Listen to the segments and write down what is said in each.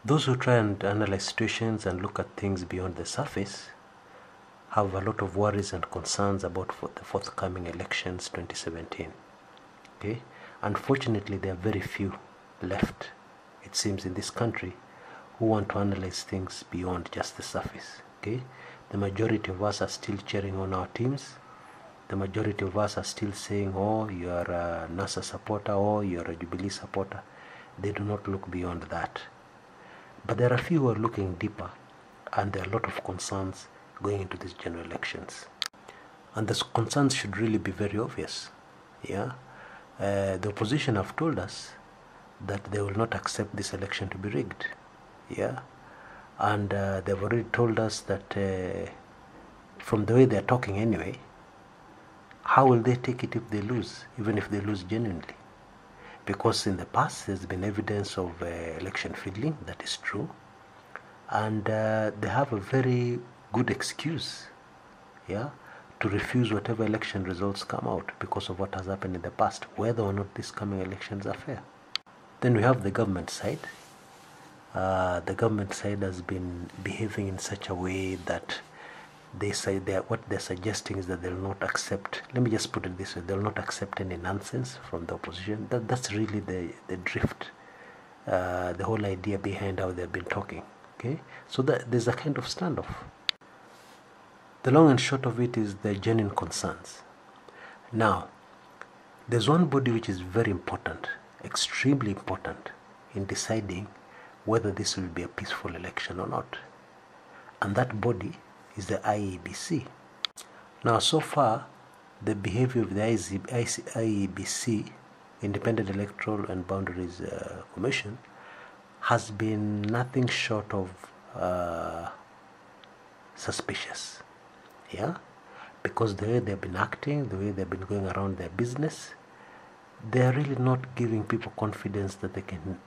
Those who try and analyze situations and look at things beyond the surface have a lot of worries and concerns about the forthcoming elections 2017. Okay? Unfortunately, there are very few left, it seems, in this country who want to analyze things beyond just the surface. Okay? The majority of us are still cheering on our teams. The majority of us are still saying, oh, you're a NASA supporter, or you're a Jubilee supporter. They do not look beyond that. But there are few who are looking deeper, and there are a lot of concerns going into these general elections. And the concerns should really be very obvious. Yeah, the opposition have told us that they will not accept this election to be rigged. Yeah, and they've already told us that from the way they're talking anyway, how will they take it if they lose, even if they lose genuinely? Because in the past there's been evidence of election fiddling, that is true, and they have a very good excuse, yeah, to refuse whatever election results come out because of what has happened in the past, whether or not these coming elections are fair. Then we have the government side. The government side has been behaving in such a way that they say what they're suggesting is that they'll not accept, let me just put it this way, they'll not accept any nonsense from the opposition. That's really the drift, the whole idea behind how they've been talking. Okay, so that there's a kind of standoff. The long and short of it is the genuine concerns. Now, there's one body which is very important, extremely important, in deciding whether this will be a peaceful election or not. And that body is the IEBC. Now, so far, the behavior of the IEBC, Independent Electoral and Boundaries Commission, has been nothing short of suspicious. Yeah, because the way they've been acting, the way they've been going around their business, they're really not giving people confidence that they can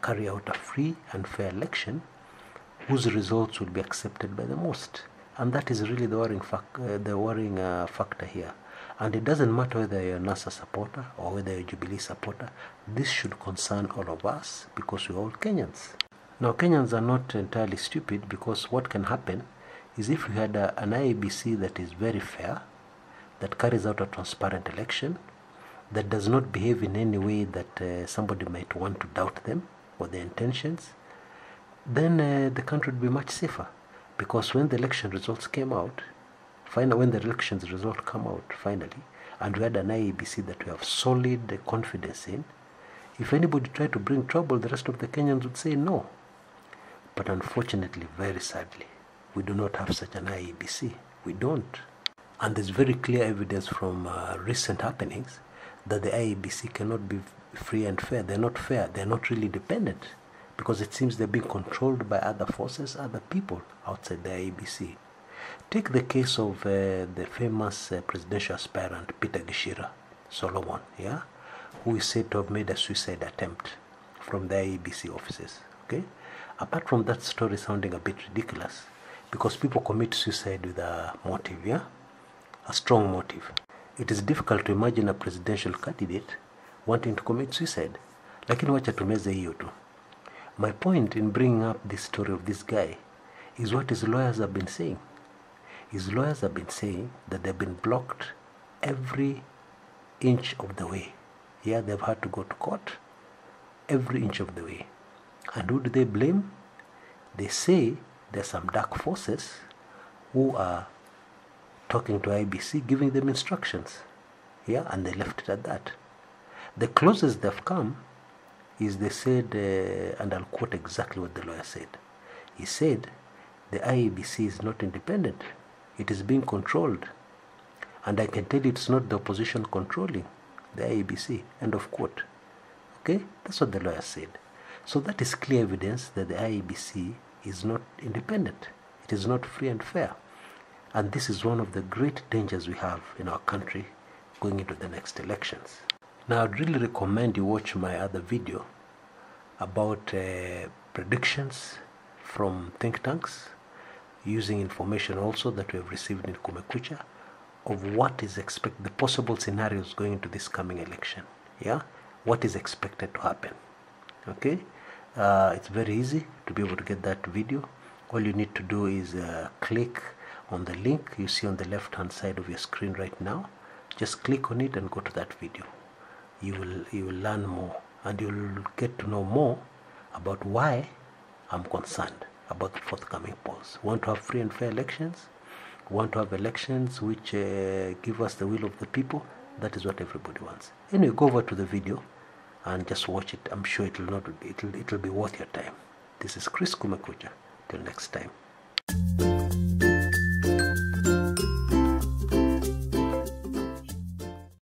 carry out a free and fair election whose results will be accepted by the most. And that is really the worrying factor here. And it doesn't matter whether you're a NASA supporter or whether you're a Jubilee supporter. This should concern all of us because we're all Kenyans. Now, Kenyans are not entirely stupid, because what can happen is if we had an IEBC that is very fair, that carries out a transparent election, that does not behave in any way that somebody might want to doubt them or their intentions, then the country would be much safer. Because when the election results came out, when the elections result come out finally, and we had an IEBC that we have solid confidence in, if anybody tried to bring trouble, the rest of the Kenyans would say no. But unfortunately, very sadly, we do not have such an IEBC. We don't. And there's very clear evidence from recent happenings that the IEBC cannot be free and fair. They're not fair. They're not really dependent, because it seems they're being controlled by other forces, other people outside the IEBC. Take the case of the famous presidential aspirant Peter Gishira Solomon, yeah, who is said to have made a suicide attempt from the IEBC offices. Okay, apart from that story sounding a bit ridiculous, because people commit suicide with a motive, yeah, a strong motive. It is difficult to imagine a presidential candidate wanting to commit suicide. Lakini wacha tumeze hiyo tu. My point in bringing up this story of this guy is what his lawyers have been saying. His lawyers have been saying that they've been blocked every inch of the way. Yeah, they've had to go to court every inch of the way. And who do they blame? They say there's some dark forces who are talking to IBC, giving them instructions. Yeah, and they left it at that. The closest they've come is they said, and I'll quote exactly what the lawyer said. He said, the IEBC is not independent. It is being controlled. And I can tell you it's not the opposition controlling the IEBC. End of quote. Okay? That's what the lawyer said. So that is clear evidence that the IEBC is not independent. It is not free and fair. And this is one of the great dangers we have in our country going into the next elections. Now, I'd really recommend you watch my other video about predictions from think tanks, using information also that we have received in Kumekucha of what is expected, the possible scenarios going into this coming election. Yeah, what is expected to happen. Okay, It's very easy to be able to get that video. All you need to do is click on the link you see on the left hand side of your screen right now. Just click on it and go to that video. You will learn more, and you'll get to know more about why I'm concerned about the forthcoming polls. We want to have free and fair elections. We want to have elections which give us the will of the people. That is what everybody wants. Anyway, go over to the video and just watch it. I'm sure it'll be worth your time. This is Chris Kumekucha. Till next time.